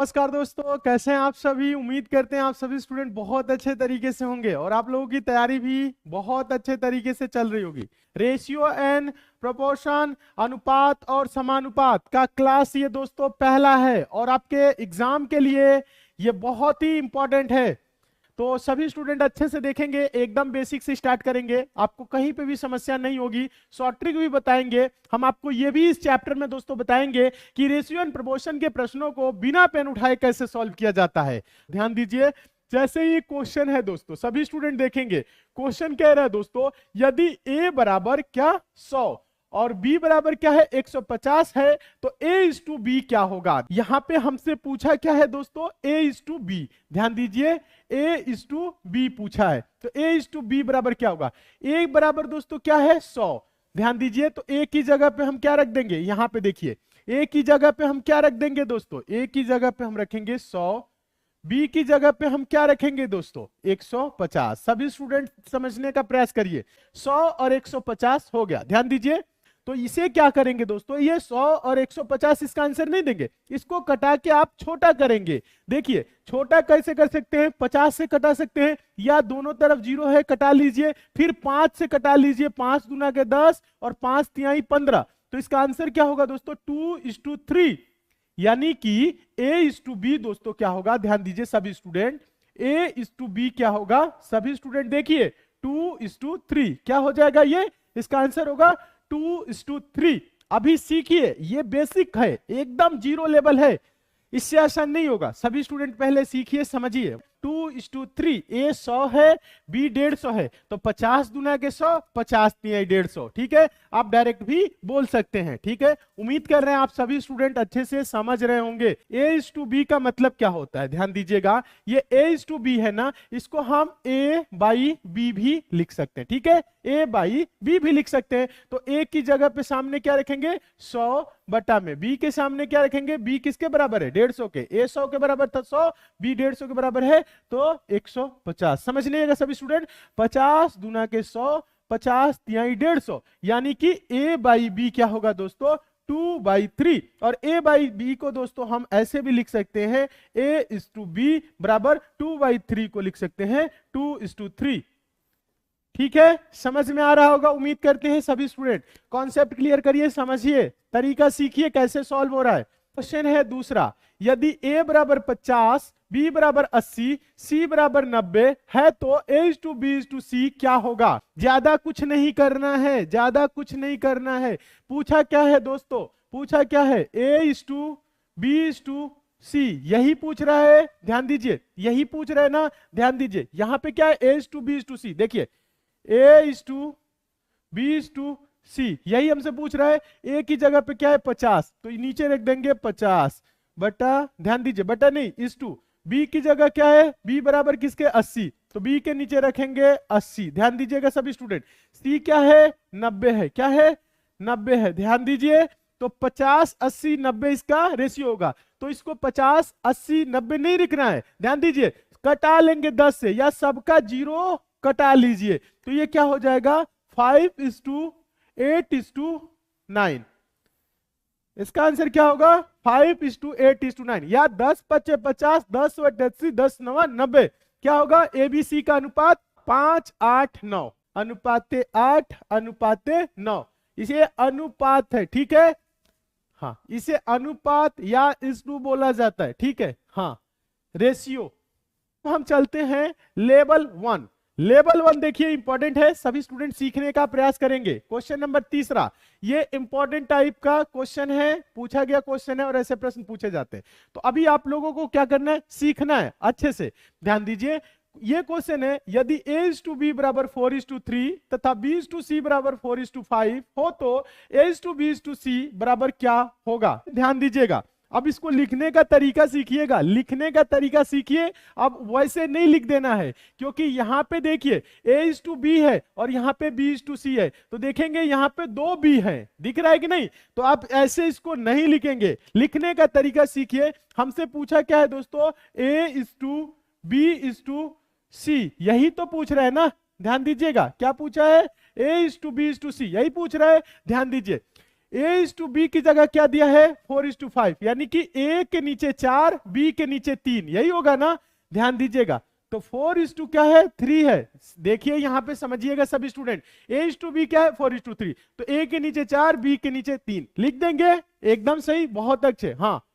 नमस्कार दोस्तों, कैसे हैं आप सभी। उम्मीद करते हैं आप सभी स्टूडेंट बहुत अच्छे तरीके से होंगे और आप लोगों की तैयारी भी बहुत अच्छे तरीके से चल रही होगी। रेशियो एंड प्रोपोर्शन, अनुपात और समानुपात का क्लास ये दोस्तों पहला है और आपके एग्जाम के लिए ये बहुत ही इंपॉर्टेंट है। तो सभी स्टूडेंट अच्छे से देखेंगे, एकदम बेसिक से स्टार्ट करेंगे, आपको कहीं पे भी समस्या नहीं होगी। शॉर्ट ट्रिक भी बताएंगे हम आपको, ये भी इस चैप्टर में दोस्तों बताएंगे कि रेशियो एंड प्रोपोर्शन के प्रश्नों को बिना पेन उठाए कैसे सॉल्व किया जाता है। ध्यान दीजिए, जैसे ही क्वेश्चन है दोस्तों, सभी स्टूडेंट देखेंगे। क्वेश्चन कह रहा है दोस्तों, यदि a बराबर क्या 100 और b बराबर क्या है 150 है, तो a इज टू बी क्या होगा। यहां पे हमसे पूछा क्या है दोस्तों, a इज टू बी। ध्यान दीजिए, a इज टू बी पूछा है, तो a इज टू बी बराबर क्या होगा। a बराबर दोस्तों क्या है 100। ध्यान दीजिए, तो a की जगह पे हम क्या रख देंगे, यहां पे देखिए a की जगह पे हम क्या रख देंगे दोस्तों, a की जगह पे हम रखेंगे 100, बी की जगह पे हम क्या रखेंगे दोस्तों 150। सभी स्टूडेंट समझने का प्रयास करिए, 100 और 150 हो गया। ध्यान दीजिए, तो इसे क्या करेंगे दोस्तों, ये 100 और 150 इसका आंसर नहीं देंगे, इसको कटा के आप छोटा करेंगे। देखिए छोटा कैसे कर सकते हैं, 50 से कटा सकते हैं, या दोनों तरफ जीरो है कटा लीजिए, फिर 5 से कटा लीजिए, 5 दूना के 10 और 5 तिहाई 15। तो इसका आंसर क्या होगा दोस्तों 2:3, यानी कि a इज टू बी दोस्तों क्या होगा। ध्यान दीजिए सभी student, a is to be क्या होगा, सभी स्टूडेंट देखिए 2:3 क्या हो जाएगा, ये इसका आंसर होगा 2:3। अभी सीखिए, ये बेसिक है, एकदम जीरो लेवल है, इससे आसान नहीं होगा। सभी स्टूडेंट पहले सीखिए, समझिए। 2:3, a 100 है, b 150 है, तो 50 दूना के 100, 50 तिहाई 150। ठीक है, आप डायरेक्ट भी बोल सकते हैं। ठीक है, उम्मीद कर रहे हैं आप सभी स्टूडेंट अच्छे से समझ रहे होंगे। a:b का मतलब क्या होता है, ध्यान दीजिएगा, ये a:b है ना, इसको हम a/b भी लिख सकते हैं। ठीक है, a/b भी लिख सकते हैं। तो a की जगह पे सामने क्या रखेंगे 100 बटा में, b के सामने क्या रखेंगे, b किसके बराबर है 150 के, a 100 के बराबर था 100, b 150 के बराबर है तो 150। समझ लीजिएगा सभी स्टूडेंट, 50 दूना के 100, 50 तिहाई 150, यानी कि a/b क्या होगा दोस्तों 2/3। और a/b को दोस्तों हम ऐसे भी लिख सकते हैं, a:b बराबर 2/3 को लिख सकते हैं 2:3। ठीक है, समझ में आ रहा होगा, उम्मीद करते हैं सभी स्टूडेंट। कॉन्सेप्ट क्लियर करिए, समझिए, तरीका सीखिए कैसे सॉल्व हो रहा है। क्वेश्चन है दूसरा, यदि a बराबर 50, b बराबर 80, c बराबर 90 है, तो a:b:c क्या होगा। ज्यादा कुछ नहीं करना है, ज्यादा कुछ नहीं करना है। पूछा क्या है दोस्तों, पूछा क्या है a:b:c, यही पूछ रहा है। ध्यान दीजिए, यही पूछ रहा है ना, ध्यान दीजिए, यहां पे क्या है a:b:c, देखिए a:b:c, यही हमसे पूछ रहा है। a की जगह पे क्या है 50, तो नीचे रख देंगे 50 बटा, ध्यान दीजिए बटा नहीं इस टू, b की जगह क्या है, b बराबर किसके 80, तो b के नीचे रखेंगे 80। ध्यान दीजिएगा सभी स्टूडेंट, c क्या है 90 है, क्या है 90 है। ध्यान दीजिए, तो 50 80 90 इसका रेशियो होगा, तो इसको 50 80 90 नहीं लिखना है। ध्यान दीजिए, कटा लेंगे 10 से, या सबका जीरो कटा लीजिए, तो ये क्या हो जाएगा 5:8:9। इसका आंसर क्या होगा 5:8:9, या 10×5 = 50, 10/80, 10×9 = 90। क्या होगा, एबीसी का अनुपात 5:8:9, अनुपाते 8 अनुपाते 9, इसे अनुपात है। ठीक है, हाँ इसे अनुपात या इस बोला जाता है। ठीक है, हाँ रेशियो। हम चलते हैं लेवल 1। लेवल 1 देखिए इंपॉर्टेंट है, सभी स्टूडेंट सीखने का प्रयास करेंगे। क्वेश्चन नंबर तीसरा, ये इंपॉर्टेंट टाइप का क्वेश्चन है, पूछा गया क्वेश्चन है और ऐसे प्रश्न पूछे जाते हैं। तो अभी आप लोगों को क्या करना है, सीखना है अच्छे से। ध्यान दीजिए, ये क्वेश्चन है, यदि a:b बराबर 4:3 तथा b:c बराबर 4:5 हो, तो a:b:c बराबर क्या होगा। ध्यान दीजिएगा, अब इसको लिखने का तरीका सीखिएगा, लिखने का तरीका सीखिए। अब वैसे नहीं लिख देना है, क्योंकि यहां पे देखिए a:b है और यहां पे b:c है, तो देखेंगे यहां पे 2 b है, दिख रहा है कि नहीं। तो आप ऐसे इसको नहीं लिखेंगे, लिखने का तरीका सीखिए। हमसे पूछा क्या है दोस्तों, a:b:c, यही तो पूछ रहा है ना। ध्यान दीजिएगा, क्या पूछा है, a:b:c, यही पूछ रहा है। ध्यान दीजिए, A:B की जगह क्या दिया है 4:5, यानी कि A के नीचे 4, B के नीचे 3, यही होगा ना, ध्यान दीजिएगा। तो 4 क्या है 3 है। देखिए यहां पे समझिएगा सभी स्टूडेंट, A:B क्या है 4:3, तो A के नीचे 4, B के नीचे 3 लिख देंगे, एकदम सही, बहुत अच्छे। हाँ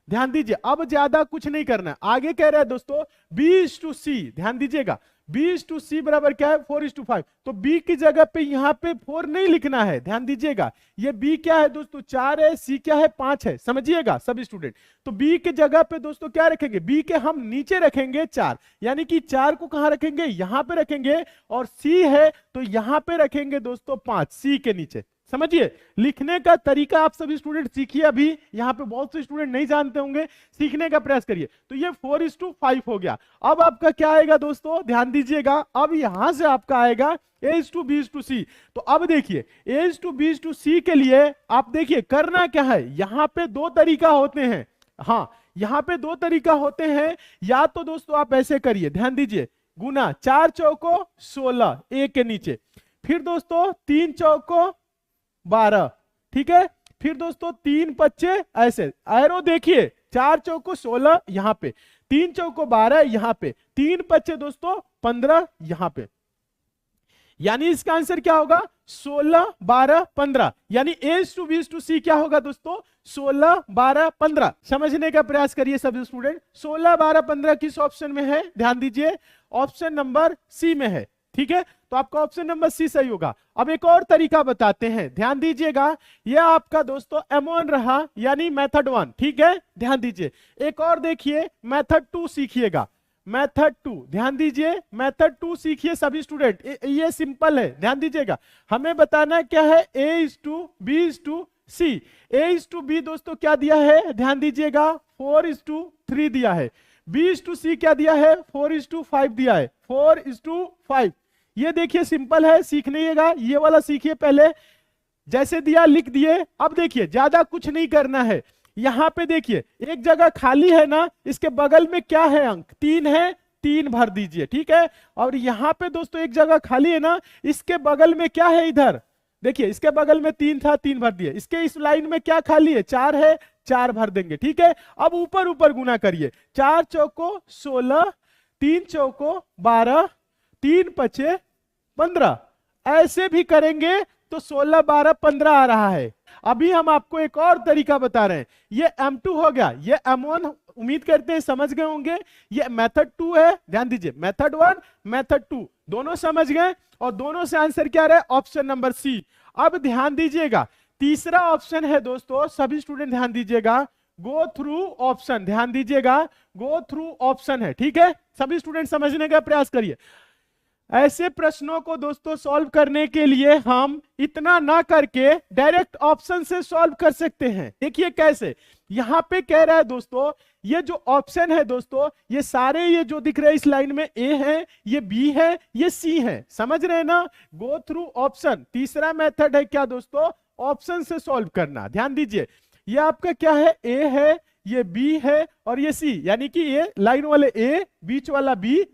ध्यान दीजिए, अब ज्यादा कुछ नहीं करना है। आगे कह रहा है दोस्तों B:C, ध्यान दीजिएगा, B:C बराबर क्या है 4:5, तो B की जगह पे यहां पे 4 नहीं लिखना है, ध्यान दीजिएगा। ये B क्या है दोस्तों 4 है, C क्या है 5 है, समझिएगा सभी स्टूडेंट। तो B की जगह पे दोस्तों क्या रखेंगे, B के हम नीचे रखेंगे 4, यानी कि 4 को कहां रखेंगे, यहां पे रखेंगे, और C है तो यहां पे रखेंगे दोस्तों 5, C के नीचे। समझिए, लिखने का तरीका आप सभी स्टूडेंट सीखिए, अभी यहाँ पे बहुत से स्टूडेंट नहीं जानते होंगे, सीखने का प्रयास करिए। तो ये 4:5 हो गया। अब आपका क्या आएगा दोस्तों, ध्यान दीजिएगा, अब यहां से आपका आएगा A:B:C। तो अब देखिए A:B:C के लिए आप देखिए करना क्या है, यहां पे दो तरीका होते हैं। हाँ यहां पे दो तरीका होते हैं, या तो दोस्तों आप ऐसे करिए, ध्यान दीजिए, गुना 4 चौको 16 A के नीचे, फिर दोस्तों 3 चौको 12, ठीक है, फिर दोस्तों 3 पच्चे ऐसे, एरो देखिए, 4 चौको 16 यहां पे, 3 चौको 12 यहां पे, 3 पच्चे दोस्तों 15 यहां पे, यानी इसका आंसर क्या होगा 16 12 15, यानी A:B:C क्या होगा दोस्तों 16 12 15। समझने का प्रयास करिए सभी स्टूडेंट, 16 12 15 किस ऑप्शन में है, ध्यान दीजिए, ऑप्शन नंबर सी में है, ठीक है, तो आपका ऑप्शन नंबर सी सही होगा। अब एक और तरीका बताते हैं, ध्यान दीजिएगा, यह आपका दोस्तों M1 रहा, यानी मेथड 1, ठीक है, ध्यान दीजिए। एक और देखिए मेथड 2 सीखिएगा, मेथड 2, ध्यान दीजिए, मेथड 2 सीखिए सभी स्टूडेंट, ये सिंपल है, ध्यान दीजिएगा। हमें बताना क्या है A:B:C, A:B दोस्तों क्या दिया है, ध्यान दीजिएगा 4:3 दिया है, B:C क्या दिया है 4:5 दिया है, 4:5। ये देखिए सिंपल है, सीखनिएगा, ये वाला सीखिए पहले, जैसे दिया लिख दिए। अब देखिए ज्यादा कुछ नहीं करना है, यहां पे देखिए एक जगह खाली है ना, इसके बगल में क्या है अंक 3 है, 3 भर दीजिए, ठीक है, और यहां पे दोस्तों एक जगह खाली है ना, इसके बगल में क्या है, इधर देखिए, इसके बगल में 3 था, 3 भर दिए, इसके इस लाइन में क्या खाली है 4 है, 4 भर देंगे, ठीक है। अब ऊपर ऊपर गुना करिए, 4 चौको 16, 3 चौको 12, 3 पचे 15, ऐसे भी करेंगे तो 16 12 15 आ रहा है। अभी हम आपको एक और तरीका बता रहे हैं, ये M2 हो गया, ये M1 उम्मीद करते हैं समझ गए होंगे, ये मेथड 2 है, ध्यान दीजिए, मेथड 1 मेथड 2 दोनों समझ गए, और दोनों से आंसर क्या रहा है ऑप्शन नंबर सी। अब ध्यान दीजिएगा, तीसरा ऑप्शन है दोस्तों, सभी स्टूडेंट ध्यान दीजिएगा, गो थ्रू ऑप्शन, ध्यान दीजिएगा, गो थ्रू ऑप्शन है, ठीक है, सभी स्टूडेंट समझने का प्रयास करिए। ऐसे प्रश्नों को दोस्तों सॉल्व करने के लिए हम इतना ना करके डायरेक्ट ऑप्शन से सॉल्व कर सकते हैं। देखिए कैसे, यहां पे कह रहा है दोस्तों, ये जो ऑप्शन है दोस्तों, ये सारे ये जो दिख रहे हैं इस लाइन में ए है, ये बी है, ये सी है, समझ रहे हैं ना, गो थ्रू ऑप्शन। तीसरा मेथड है क्या दोस्तों, ऑप्शन से सॉल्व करना। ध्यान दीजिए, ये आपका क्या है, ए है, ये बी है, और ये सी, यानी कि ये लाइन वाले ए, बीच वाला बी,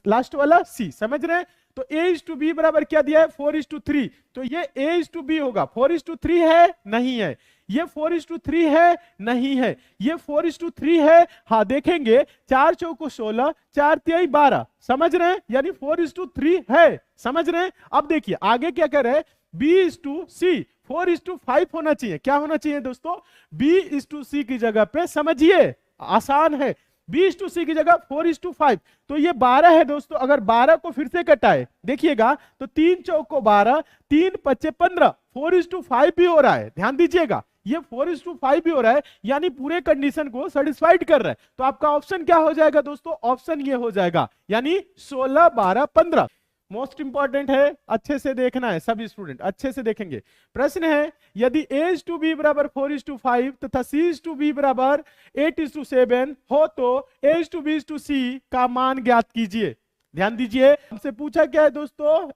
लास्ट वाला सी, समझ रहे हैं। तो A:B बराबर क्या दिया है 4:3, तो ये A:B होगा, 4:3 है नहीं है, ये 4:3 है नहीं है, ये 4:3 है, हाँ देखेंगे, 4 चौको 16, 4 तिहाई 12, समझ रहे हैं, यानी 4:3 है, समझ रहे हैं। अब देखिए आगे क्या कर रहे हैं, B:C, 4:5 होना चाहिए, क्या होना चाहिए दोस्तों, B:C की जगह पे, समझिए आसान है, B:C की जगह 4:5, तो ये 12 है दोस्तों। अगर 12 को फिर से कटाए देखिएगा तो 3 चौको 12, 3 पच्चे 15, 4:5 भी हो रहा है, ध्यान दीजिएगा, ये 4:5 भी हो रहा है, यानी पूरे कंडीशन को सेटिस्फाइड कर रहा है। तो आपका ऑप्शन क्या हो जाएगा दोस्तों, ऑप्शन ये हो जाएगा, यानी 16 12 15। मोस्ट इंपॉर्टेंट है, अच्छे से देखना है सभी स्टूडेंट, अच्छे से देखेंगे। प्रश्न है, यदि A:B बराबर 4:5 तथा C:B बराबर 8:7 हो तो A:B:C का मान ज्ञात कीजिए। ध्यान दीजिए, हमसे पूछा क्या है दोस्तों,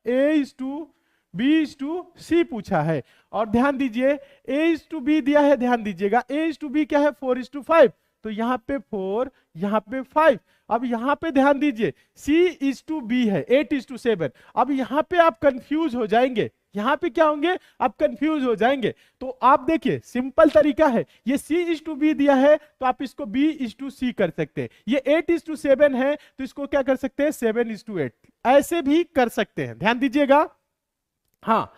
A:B:C पूछा है, और ध्यान दीजिए A:B दिया है, ध्यान दीजिएगा A:B क्या है 4:5, तो यहां पे 4, यहां पे 5। अब यहां पे ध्यान दीजिए C:B है 8:7। अब यहां पे आप कंफ्यूज हो जाएंगे, यहाँ पे क्या होंगे, आप कंफ्यूज हो जाएंगे। तो आप देखिए सिंपल तरीका है, ये C/B दिया है तो आप इसको B/C कर सकते हैं। ये 8:7 है तो इसको क्या कर सकते हैं, 7:8 ऐसे भी कर सकते हैं। ध्यान दीजिएगा, हाँ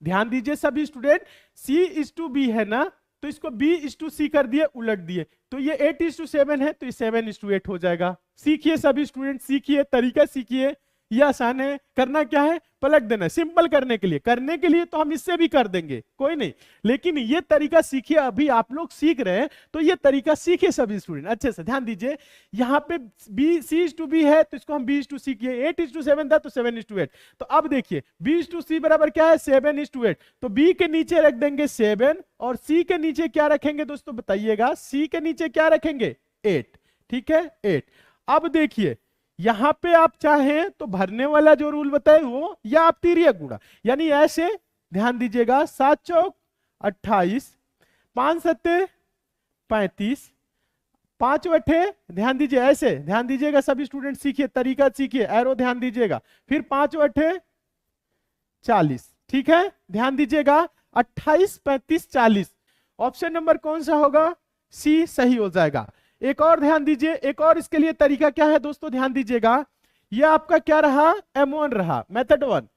ध्यान दीजिए सभी स्टूडेंट, C/B है ना, तो इसको B/C कर दिए, उलट दिए, तो ये 8:7 है तो ये 7:8 हो जाएगा। सीखिए सभी स्टूडेंट, सीखिए, तरीका सीखिए, ये आसान है। करना क्या है, पलट देना। सिंपल करने के लिए तो हम इससे भी कर देंगे, कोई नहीं, लेकिन ये तरीका सीखिए। अभी आप लोग सीख रहे हैं तो ये तरीका सीखिए सभी स्टूडेंट अच्छे से। ध्यान दीजिए, यहाँ पे C/B है तो इसको हम B/C किए, 8:7 था तो 7:8। तो अब देखिए B/C बराबर क्या है, 7:8। तो B के नीचे रख देंगे 7 और C के नीचे क्या रखेंगे दोस्तों, बताइएगा, C के नीचे क्या रखेंगे, 8। ठीक है, 8। अब देखिए यहां पे आप चाहें तो भरने वाला जो रूल बताए वो, या आप तिर्यक गुणा, यानी ऐसे। ध्यान दीजिएगा, 7 चौक 28, 5 सत्ते 35, 5 अठे, ध्यान दीजिए ऐसे, ध्यान दीजिएगा सभी स्टूडेंट, सीखिए तरीका, सीखिए, एरो ध्यान दीजिएगा, फिर 5 अठे 40। ठीक है, ध्यान दीजिएगा, 28, 35, 40, ऑप्शन नंबर कौन सा होगा, सी सही हो जाएगा। एक और ध्यान दीजिए, एक और इसके लिए तरीका क्या है दोस्तों, ध्यान दीजिएगा, ये आपका क्या रहा, M1 रहा, मेथड 1।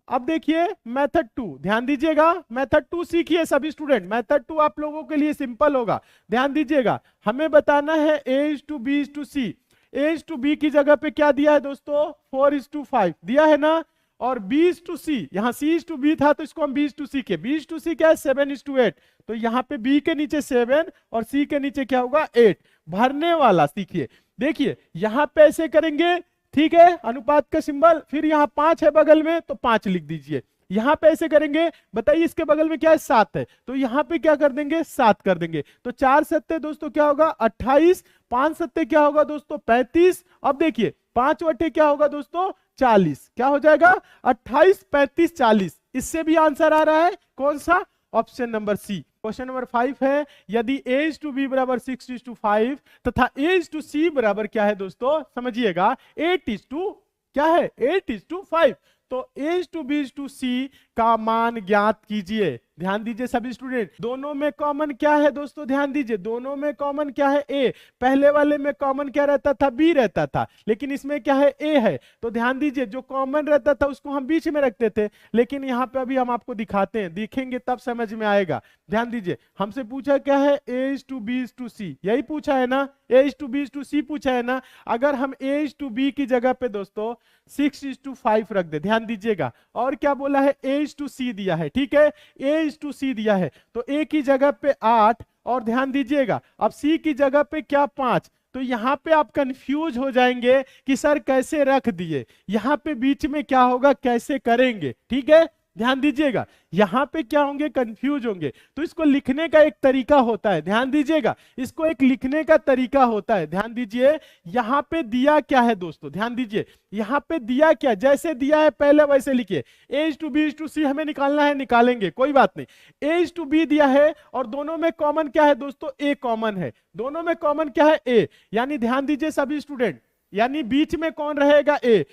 अब देखिए मेथड 2, ध्यान दीजिएगा, मेथड 2 सीखिए सभी स्टूडेंट। मेथड 2 आप लोगों के लिए सिंपल होगा। ध्यान दीजिएगा, हमें बताना है A/B/C। A/B की जगह पे क्या दिया है दोस्तों, 4:5 दिया है ना, और B/C, यहाँ C/B था तो इसको हम B/C के, B/C क्या है, 7:8। तो यहाँ पे B के नीचे 7 और C के नीचे क्या होगा, 8। भरने वाला सीखिए, देखिए यहाँ पे ऐसे करेंगे, ठीक है, अनुपात का सिंबल, फिर यहाँ 5 है बगल में तो 5 लिख दीजिए। यहाँ पे ऐसे करेंगे, बताइए इसके बगल में क्या है, 7 है, तो यहाँ पे क्या कर देंगे, 7 कर देंगे। तो 4 सत्ते दोस्तों क्या होगा, 28, 5 सत्ते क्या होगा दोस्तों, 35। अब देखिए 5 वटे क्या होगा दोस्तों, 40। क्या हो जाएगा, 28, 35, 40। इससे भी आंसर आ रहा है, कौन सा, option number C. Question number 5 है, यदि A/B बराबर 6:5 तथा A/C बराबर क्या है दोस्तों, समझिएगा 8:, क्या है, 8:5, तो A/B/C का मान ज्ञात कीजिए। ध्यान दीजिए सभी स्टूडेंट, दोनों में कॉमन क्या है दोस्तों, ध्यान दीजिए, दोनों में कॉमन क्या है, A। पहले वाले में कॉमन क्या रहता था, B रहता था, लेकिन इसमें क्या है, A है। तो ध्यान दीजिए, जो कॉमन रहता था उसको हम बीच में रखते थे, लेकिन यहाँ पे अभी हम आपको दिखाते हैं, दिखेंगे तब समझ में आएगा। ध्यान दीजिए, हमसे पूछा क्या है, A/B/C, यही पूछा है ना, A/B/C पूछा है ना। अगर हम A/B की जगह पे दोस्तों 6:5 रख दे, ध्यान दीजिएगा, और क्या बोला है, A/C दिया है, ठीक है, A/C दिया है, तो A की जगह पे 8, और ध्यान दीजिएगा अब C की जगह पे क्या, 5। तो यहां पे आप कंफ्यूज हो जाएंगे कि सर कैसे रख दिए, यहां पे बीच में क्या होगा, कैसे करेंगे, ठीक है। ध्यान दीजिएगा, यहां पे क्या होंगे, कंफ्यूज होंगे। तो इसको लिखने का एक तरीका होता है, ध्यान दीजिएगा, इसको एक लिखने का तरीका होता है। ध्यान दीजिए, यहां पे दिया क्या है दोस्तों, ध्यान दीजिए, यहां पे दिया क्या, जैसे दिया है पहले वैसे लिखिए। A/B/C हमें निकालना है, निकालेंगे, कोई बात नहीं। A/B दिया है और दोनों में कॉमन क्या है दोस्तों, A कॉमन है, दोनों में कॉमन क्या है, A। यानी ध्यान दीजिए सभी स्टूडेंट, यानी बीच में कौन रहेगा, A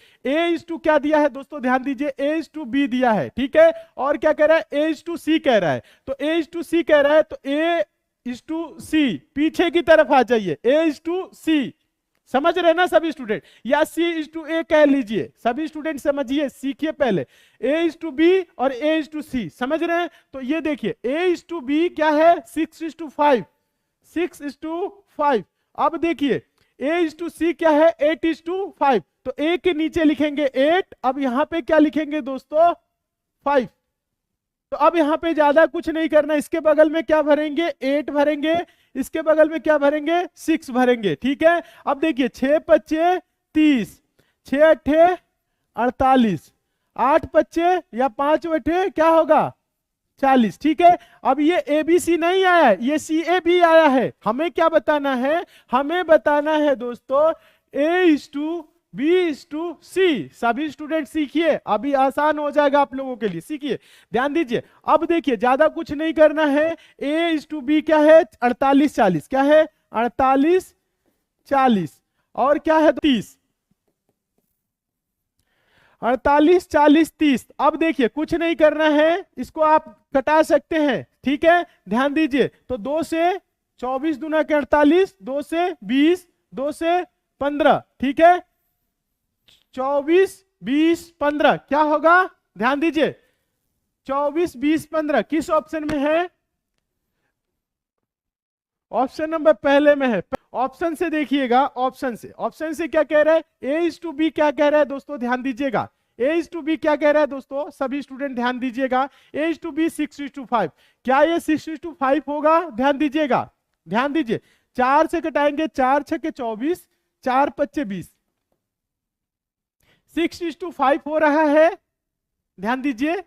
क्या दिया है दोस्तों, ध्यान दीजिए, A/B दिया है, ठीक है, और क्या कह रहा है, A/C कह रहा है। तो A/C कह रहा है तो A/C पीछे की तरफ आ जाइए, A/C, समझ रहे ना सभी स्टूडेंट, या C/A कह लीजिए, सभी स्टूडेंट समझिए, सीखिए पहले, A/B और A/C समझ रहे हैं। तो ये देखिए A/B क्या है, 6:5, 6:5। अब देखिए A/C क्या है, 8:5, तो A के नीचे लिखेंगे 8, अब यहां पे क्या लिखेंगे दोस्तों, 5। तो अब यहां पे ज्यादा कुछ नहीं करना, इसके बगल में क्या भरेंगे, 8 भरेंगे, इसके बगल में क्या भरेंगे, 6 भरेंगे, ठीक है। अब देखिए 6×5 30, 6×8 48, 8×5 या 5×8 क्या होगा, 40, ठीक है। अब ये ABC नहीं आया है, ये CAB आया है। हमें क्या बताना है, हमें बताना है दोस्तों A/B/C। सभी स्टूडेंट सीखिए, अभी आसान हो जाएगा आप लोगों के लिए, सीखिए, ध्यान दीजिए। अब देखिए ज्यादा कुछ नहीं करना है, A/B क्या है, 48 40, क्या है, 48 40, और क्या है 30। 48, 40, 30। अब देखिए कुछ नहीं करना है, इसको आप कटा सकते हैं, ठीक है। ध्यान दीजिए, तो 2 से 24 दूना के 48, 2 से 20, 2 से 15, ठीक है। 24, 20, 15 क्या होगा? ध्यान दीजिए, 24, 20, 15 किस ऑप्शन में है? ऑप्शन नंबर पहले में है। ऑप्शन से देखिएगा, ऑप्शन से क्या कह रहा है? ए इज टू बी क्या कह रहा है दोस्तों? ध्यान दीजिएगा, ए इज टू बी क्या कह रहा है दोस्तों? सभी स्टूडेंट ध्यान दीजिएगा, ए इज टू बी 6:5। क्या ये 6:5 होगा? ध्यान दीजिएगा, ध्यान दीजिए। 4 से कटाएंगे, 4 छके 24, 4 पच्चे 20, 6:5 हो रहा है। ध्यान दीजिए,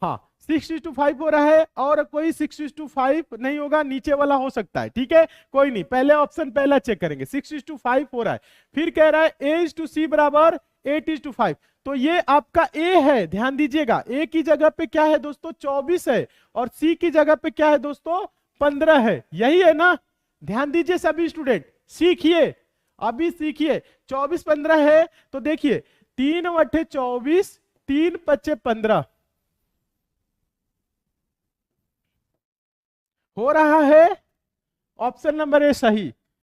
हाँ 6:5 हो रहा है, और कोई 6:5 नहीं होगा, नीचे वाला हो सकता है, ठीक है। कोई नहीं, पहले ऑप्शन पहला चेक करेंगे, 6:5 हो रहा है। फिर कह रहा है ए इज टू सी बराबर 8:5, तो ये आपका ए है। ध्यान दीजिएगा, ए की जगह पे क्या है दोस्तों? 24 है, और सी की जगह पे क्या है दोस्तों? 15 है, यही है ना? ध्यान दीजिए सभी स्टूडेंट, सीखिए, अभी सीखिए। 24, 15 है, तो देखिए 3/24, 3 पच्चे 15 हो रहा है। ऑप्शन नंबर ए सही।